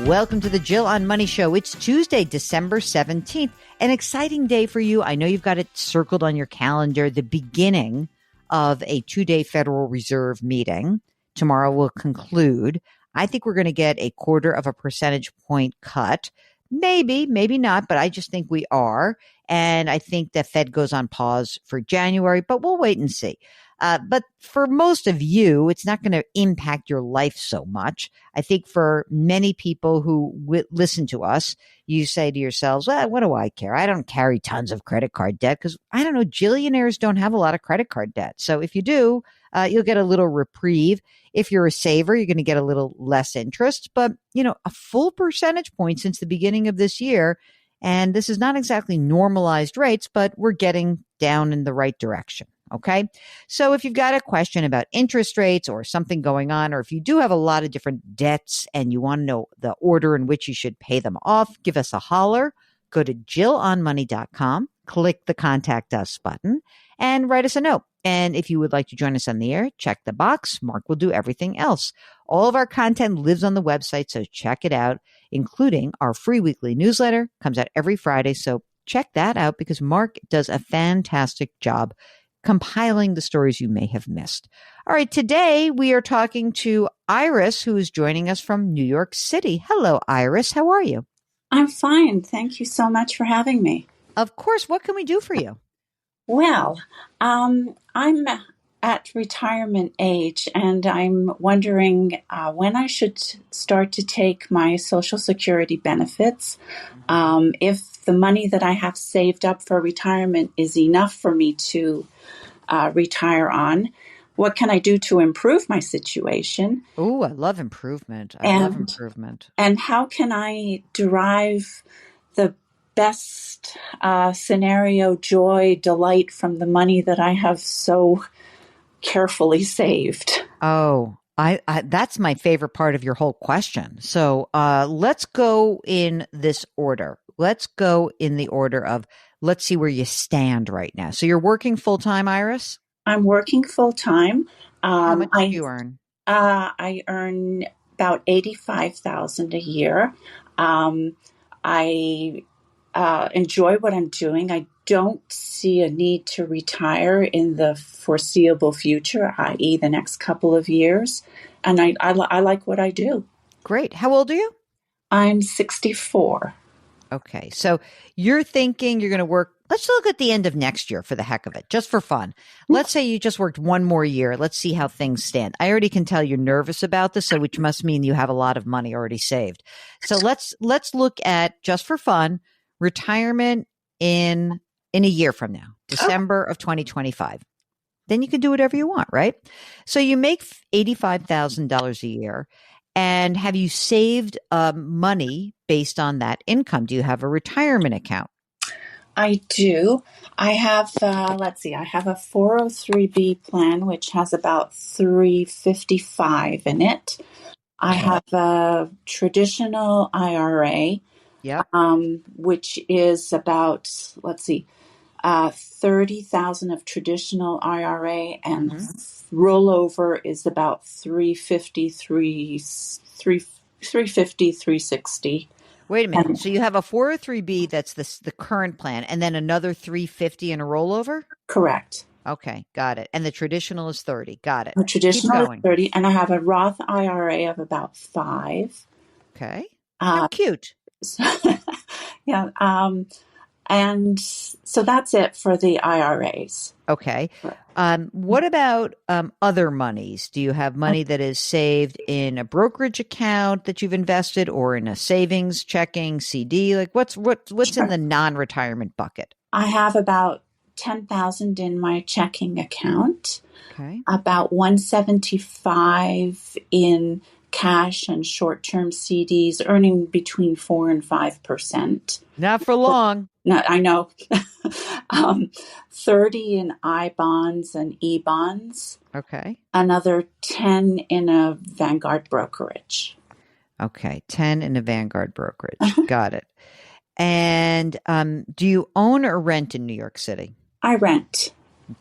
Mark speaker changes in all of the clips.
Speaker 1: Welcome to the Jill on Money Show. It's Tuesday, December 17th. An exciting day for you. I know you've got it circled on your calendar, the beginning of a 2-day Federal Reserve meeting. Tomorrow will conclude. I think we're going to get a 0.25 percentage point cut. Maybe, maybe not, but I just think we are. And I think the Fed goes on pause for January, but we'll wait and see. But for most of you, it's not going to impact your life so much. I think for many people who listen to us, you say to yourselves, well, what do I care? I don't carry tons of credit card debt because I don't know, jillionaires don't have a lot of credit card debt. So if you do, you'll get a little reprieve. If you're a saver, you're going to get a little less interest. But, a full percentage point since the beginning of this year. And this is not exactly normalized rates, but we're getting down in the right direction. Okay. So if you've got a question about interest rates or something going on, or if you do have a lot of different debts and you want to know the order in which you should pay them off, give us a holler. Go to jillonmoney.com, click the contact us button and write us a note. And if you would like to join us on the air, check the box. Mark will do everything else. All of our content lives on the website, so check it out, including our free weekly newsletter. Comes out every Friday, so check that out because Mark does a fantastic job compiling the stories you may have missed. All right, today we are talking to Iris, who is joining us from New York City. Hello, Iris. How are you?
Speaker 2: I'm fine. Thank you so much for having me.
Speaker 1: Of course. What can we do for you?
Speaker 2: Well, I'm at retirement age, and I'm wondering when I should start to take my Social Security benefits. If the money that I have saved up for retirement is enough for me to retire on. What can I do to improve my situation?
Speaker 1: Oh, I love improvement. I love improvement.
Speaker 2: And how can I derive the best scenario, joy, delight from the money that I have so carefully saved?
Speaker 1: Oh, I that's my favorite part of your whole question. So let's go in this order. Let's go in the order of, let's see where you stand right now. So you're working full-time, Iris?
Speaker 2: I'm working full-time.
Speaker 1: How much do you earn?
Speaker 2: I earn about $85,000 a year. I enjoy what I'm doing. I don't see a need to retire in the foreseeable future, i.e. the next couple of years. And I like what I do.
Speaker 1: Great. How old are you?
Speaker 2: I'm 64.
Speaker 1: Okay. So you're thinking you're going to work. Let's look at the end of next year for the heck of it, just for fun. Let's say you just worked one more year. Let's see how things stand. I already can tell you're nervous about this, so which must mean you have a lot of money already saved. So let's look at, just for fun, retirement in a year from now, December of 2025. Then you can do whatever you want, right? So you make $85,000 a year. And have you saved money based on that income? Do you have a retirement account?
Speaker 2: I do. I have, I have a 403B plan, which has about $355 in it. I have a traditional IRA, which is about, $30,000 of traditional IRA, and rollover is about $360.
Speaker 1: Wait a minute. So you have a 403B that's the current plan, and then another $350 in a rollover?
Speaker 2: Correct.
Speaker 1: Okay, got it. And the traditional is 30. Got it.
Speaker 2: The traditional is 30, and I have a Roth IRA of about $5.
Speaker 1: Okay. How cute.
Speaker 2: Yeah. And so that's it for the IRAs.
Speaker 1: Okay. What about other monies? Do you have money that is saved in a brokerage account that you've invested, or in a savings, checking, CD? Like what's in the non-retirement bucket?
Speaker 2: I have about $10,000 in my checking account.
Speaker 1: Okay.
Speaker 2: About $175 in cash and short-term CDs, earning between 4% and 5%.
Speaker 1: Not for long.
Speaker 2: No, I know. 30 in I bonds and E bonds.
Speaker 1: Okay.
Speaker 2: Another 10 in a Vanguard brokerage.
Speaker 1: Okay, 10 in a Vanguard brokerage. Got it. And do you own or rent in New York City?
Speaker 2: I rent.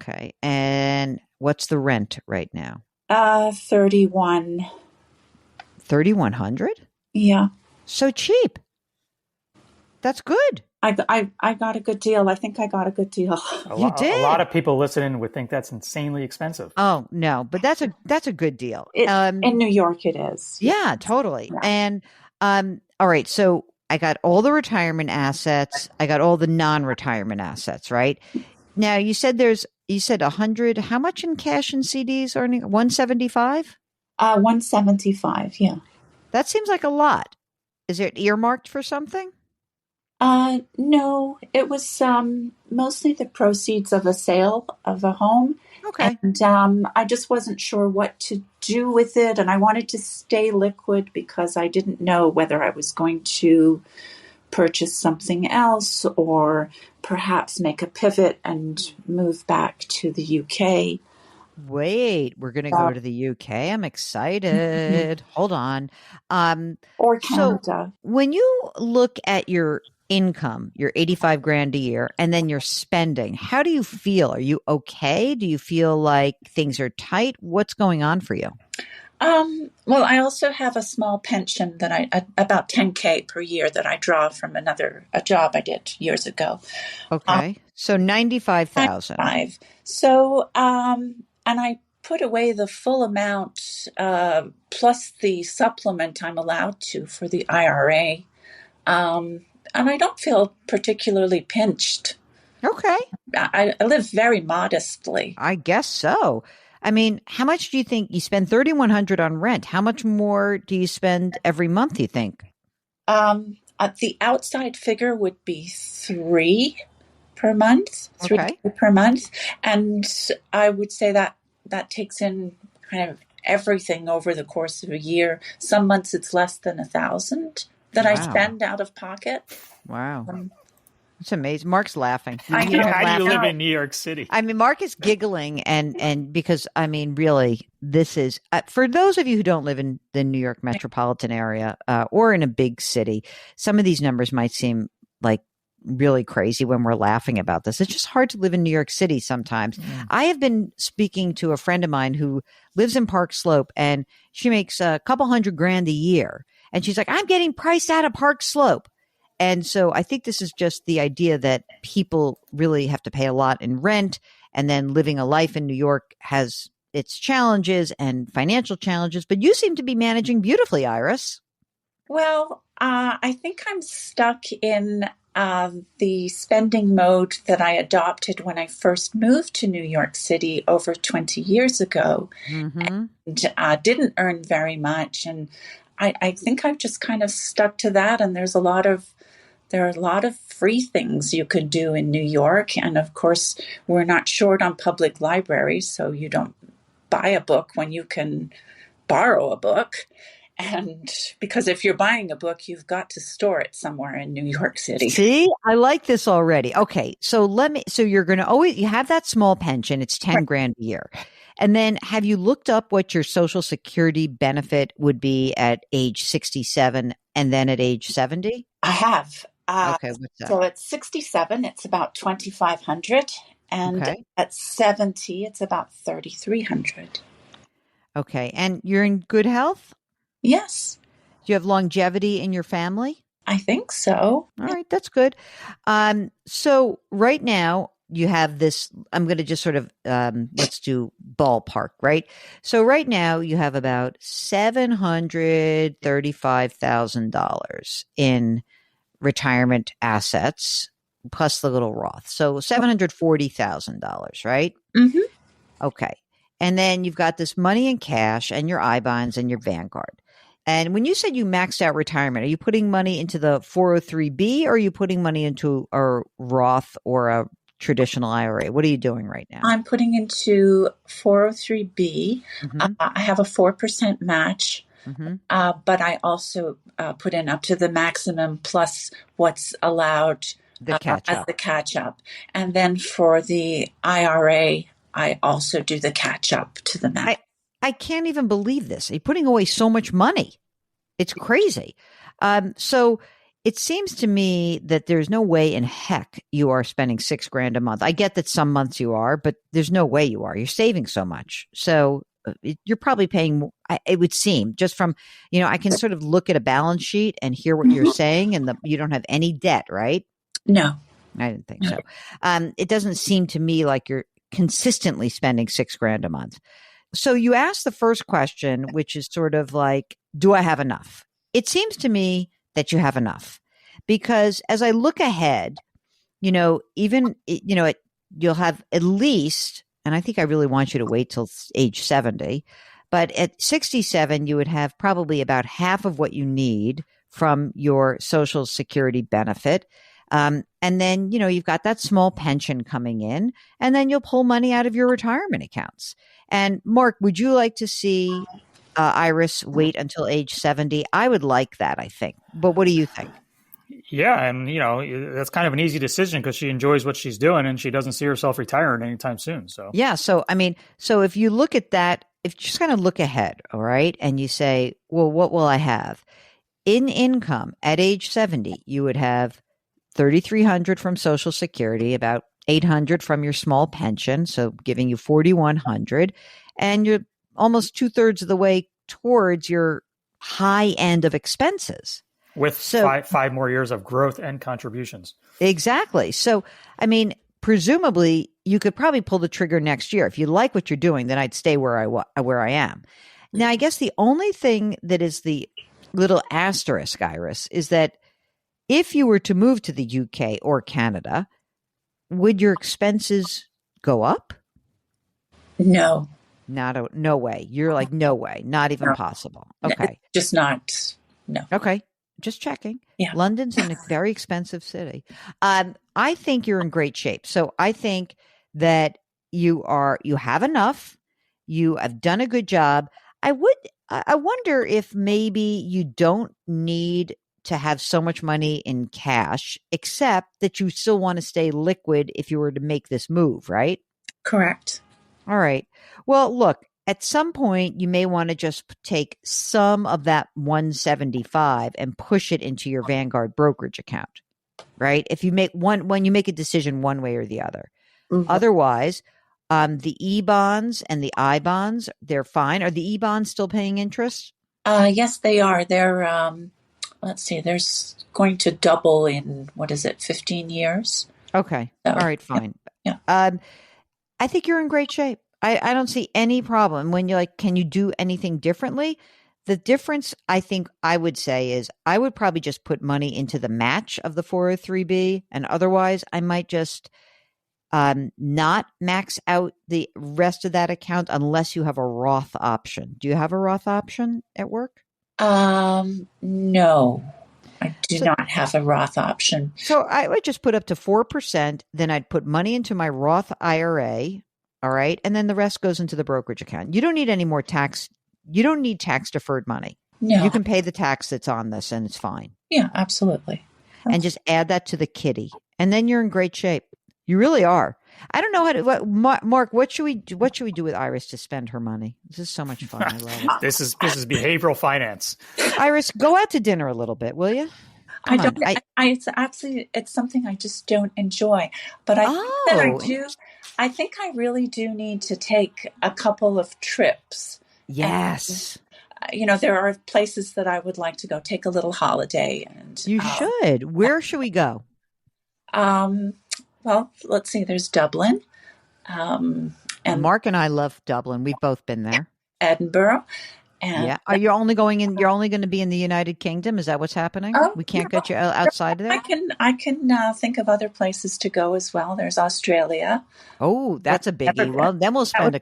Speaker 1: Okay. And what's the rent right now?
Speaker 2: 31.
Speaker 1: 3,100?
Speaker 2: Yeah.
Speaker 1: So cheap. That's good.
Speaker 2: I got a good deal. I think I got a good deal.
Speaker 1: You
Speaker 3: A lot
Speaker 1: did.
Speaker 3: of people listening would think that's insanely expensive.
Speaker 1: Oh, no, but that's a good deal.
Speaker 2: In New York, it is. Yeah.
Speaker 1: Yeah, totally.
Speaker 2: Yeah.
Speaker 1: And all right, so I got all the retirement assets, I got all the non-retirement assets, right? Now you said 100, how much in cash and CDs are 175?
Speaker 2: 175. Yeah.
Speaker 1: That seems like a lot. Is it earmarked for something?
Speaker 2: No, it was mostly the proceeds of a sale of a home.
Speaker 1: Okay.
Speaker 2: And I just wasn't sure what to do with it. And I wanted to stay liquid because I didn't know whether I was going to purchase something else or perhaps make a pivot and move back to the UK.
Speaker 1: Wait, we're going to go to the UK. I'm excited. Hold on.
Speaker 2: Or
Speaker 1: So
Speaker 2: Canada.
Speaker 1: when you look at your income, your 85 grand a year, and then your spending, how do you feel? Are you okay? Do you feel like things are tight? What's going on for you?
Speaker 2: Well, I also have a small pension that about 10K per year that I draw from a job I did years ago.
Speaker 1: Okay. So 95,000.
Speaker 2: 95. So, and I put away the full amount, plus the supplement I'm allowed to for the IRA. And I don't feel particularly pinched.
Speaker 1: Okay.
Speaker 2: I live very modestly.
Speaker 1: I guess so. I mean, how much do you think you spend 3,100 on rent? How much more do you spend every month, you think?
Speaker 2: The outside figure would be three per month,
Speaker 1: Okay.
Speaker 2: per month. And I would say that that takes in kind of everything over the course of a year. Some months it's less than 1,000 that I
Speaker 1: Wow.
Speaker 2: spend out of pocket.
Speaker 1: Wow. It's amazing. Mark's laughing.
Speaker 2: I
Speaker 1: You hear
Speaker 2: know.
Speaker 1: him
Speaker 3: How do you
Speaker 1: laughing?
Speaker 3: live in New York City?
Speaker 1: I mean, Mark is giggling and because I mean, really, this is for those of you who don't live in the New York metropolitan area or in a big city, some of these numbers might seem like really crazy when we're laughing about this. It's just hard to live in New York City sometimes. I have been speaking to a friend of mine who lives in Park Slope and she makes a couple hundred grand a year. And she's like, I'm getting priced out of Park Slope. And so I think this is just the idea that people really have to pay a lot in rent, and then living a life in New York has its challenges and financial challenges. But you seem to be managing beautifully, Iris.
Speaker 2: Well, I think I'm stuck in the spending mode that I adopted when I first moved to New York City over 20 years ago,
Speaker 1: Mm-hmm.
Speaker 2: and didn't earn very much. And I think I've just kind of stuck to that. And there are a lot of free things you could do in New York. And of course, we're not short on public libraries, so you don't buy a book when you can borrow a book. And because if you're buying a book, you've got to store it somewhere in New York City.
Speaker 1: See, I like this already. Okay. So you're going to you have that small pension. It's 10 grand a year. And then have you looked up what your Social Security benefit would be at age 67 and then at age 70?
Speaker 2: I have.
Speaker 1: Okay. What's that?
Speaker 2: So at 67, it's about 2,500. And
Speaker 1: Okay.
Speaker 2: at 70, it's about 3,300.
Speaker 1: Okay. And you're in good health?
Speaker 2: Yes,
Speaker 1: Do you have longevity in your family?
Speaker 2: I think so.
Speaker 1: All right, that's good. So right now you have this. I'm going to just sort of let's do ballpark, right? So right now you have about $735,000 in retirement assets plus the little Roth. So $740,000, right?
Speaker 2: Mm-hmm.
Speaker 1: Okay, and then you've got this money in cash and your I bonds and your Vanguard. And when you said you maxed out retirement, are you putting money into the 403B or are you putting money into a Roth or a traditional IRA? What are you doing right now?
Speaker 2: I'm putting into 403B.
Speaker 1: Mhm.
Speaker 2: I have a 4% match,
Speaker 1: Mhm.
Speaker 2: but I also put in up to the maximum plus what's allowed
Speaker 1: The catch
Speaker 2: as
Speaker 1: up.
Speaker 2: the catch up. And then for the IRA, I also do the catch up to the max.
Speaker 1: I can't even believe this. You're putting away so much money. It's crazy. So it seems to me that there's no way in heck you are spending 6 grand a month. I get that some months you are, but there's no way you are. You're saving so much. So you're probably paying more, it would seem, just from, I can sort of look at a balance sheet and hear what you're saying, and you don't have any debt, right?
Speaker 2: No.
Speaker 1: I didn't think so. It doesn't seem to me like you're consistently spending $6,000 a month. So you asked the first question, which is sort of like, do I have enough? It seems to me that you have enough, because as I look ahead, even, you'll have at least, and I think I really want you to wait till age 70, but at 67, you would have probably about half of what you need from your Social Security benefit. And then, you've got that small pension coming in, and then you'll pull money out of your retirement accounts. And Mark, would you like to see Iris wait until age 70? I would like that, I think. But what do you think?
Speaker 3: Yeah, and that's kind of an easy decision because she enjoys what she's doing and she doesn't see herself retiring anytime soon. So
Speaker 1: yeah, so if you look at that, if you just kind of look ahead, all right, and you say, well, what will I have in income at age 70? You would have $3,300 from Social Security, about $800 from your small pension, so giving you $4,100, and you're almost 2/3 of the way towards your high end of expenses.
Speaker 3: With five more years of growth and contributions.
Speaker 1: Exactly. So, presumably, you could probably pull the trigger next year. If you like what you're doing, then I'd stay where I am. Now, I guess the only thing that is the little asterisk, Iris, is that if you were to move to the UK or Canada, would your expenses go up?
Speaker 2: No.
Speaker 1: No way. You're like, no way. Not even possible. Okay.
Speaker 2: Just not. No.
Speaker 1: Okay. Just checking.
Speaker 2: Yeah.
Speaker 1: London's a very expensive city. I think you're in great shape. So I think that you have enough. You have done a good job. I wonder if maybe you don't need to have so much money in cash, except that you still want to stay liquid if you were to make this move, right?
Speaker 2: Correct.
Speaker 1: All right. Well, look, at some point, you may want to just take some of that 175 and push it into your Vanguard brokerage account, right? If you when you make a decision one way or the other. Mm-hmm. Otherwise, the E-bonds and the I-bonds, they're fine. Are the E-bonds still paying interest?
Speaker 2: Yes, they are. They're, let's see, they're going to double in, 15 years?
Speaker 1: Okay. So, all right, fine.
Speaker 2: Yeah.
Speaker 1: I think you're in great shape. I don't see any problem. When you're like, can you do anything differently? The difference, I think I would say, is I would probably just put money into the match of the 403B, and otherwise I might just not max out the rest of that account unless you have a Roth option. Do you have a Roth option at work?
Speaker 2: No, I do not have a Roth option.
Speaker 1: So I would just put up to 4%. Then I'd put money into my Roth IRA. All right. And then the rest goes into the brokerage account. You don't need any more tax. You don't need tax deferred money.
Speaker 2: No.
Speaker 1: You can pay the tax that's on this and it's fine.
Speaker 2: Yeah, absolutely.
Speaker 1: And just add that to the kitty. And then you're in great shape. You really are. I don't know how to, Mark, what should we do with Iris to spend her money? This is so much fun. I love it.
Speaker 3: This is behavioral finance.
Speaker 1: Iris, go out to dinner a little bit, will you?
Speaker 2: I don't. It's something I just don't enjoy. But I think that I do. I think I really do need to take a couple of trips.
Speaker 1: Yes.
Speaker 2: And, there are places that I would like to go take a little holiday. And
Speaker 1: you should. Where should we go?
Speaker 2: Well, let's see. There's Dublin.
Speaker 1: And Mark and I love Dublin. We've both been there.
Speaker 2: Edinburgh. And
Speaker 1: yeah. Are you only going in? You're only going to be in the United Kingdom? Is that what's happening? We can't get you outside of there.
Speaker 2: I can think of other places to go as well. There's Australia.
Speaker 1: Oh, that's a biggie. Well, then we'll spend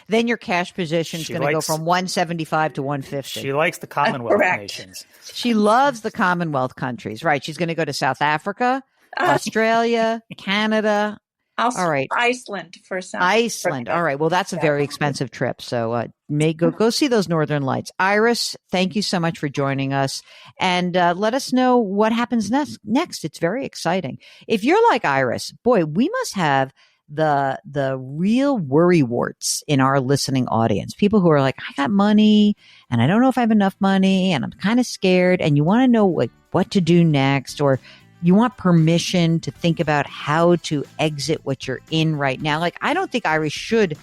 Speaker 1: then your cash position is going to go from 175 to 150.
Speaker 3: She likes the Commonwealth nations.
Speaker 1: She loves the Commonwealth countries, right? She's going to go to South Africa, Australia, Canada.
Speaker 2: All right. Iceland for some.
Speaker 1: Iceland. All right. Well, that's a very expensive trip. So may go see those Northern Lights. Iris, thank you so much for joining us. And let us know what happens next. It's very exciting. If you're like Iris, boy, we must have the real worrywarts in our listening audience. People who are like, I got money and I don't know if I have enough money and I'm kind of scared. And you want to know what to do next, or you want permission to think about how to exit what you're in right now. Like, I don't think Iris should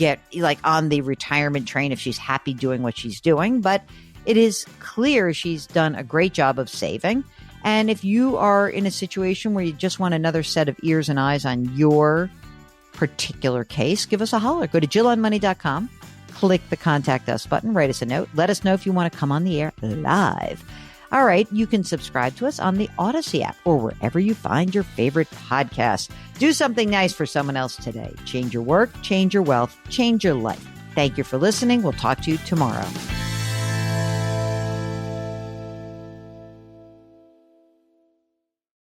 Speaker 1: get like on the retirement train if she's happy doing what she's doing. But it is clear she's done a great job of saving. And if you are in a situation where you just want another set of ears and eyes on your particular case, give us a holler. Go to JillOnMoney.com, click the Contact Us button, write us a note. Let us know if you want to come on the air live. All right, you can subscribe to us on the Odyssey app or wherever you find your favorite podcasts. Do something nice for someone else today. Change your work, change your wealth, change your life. Thank you for listening. We'll talk to you tomorrow.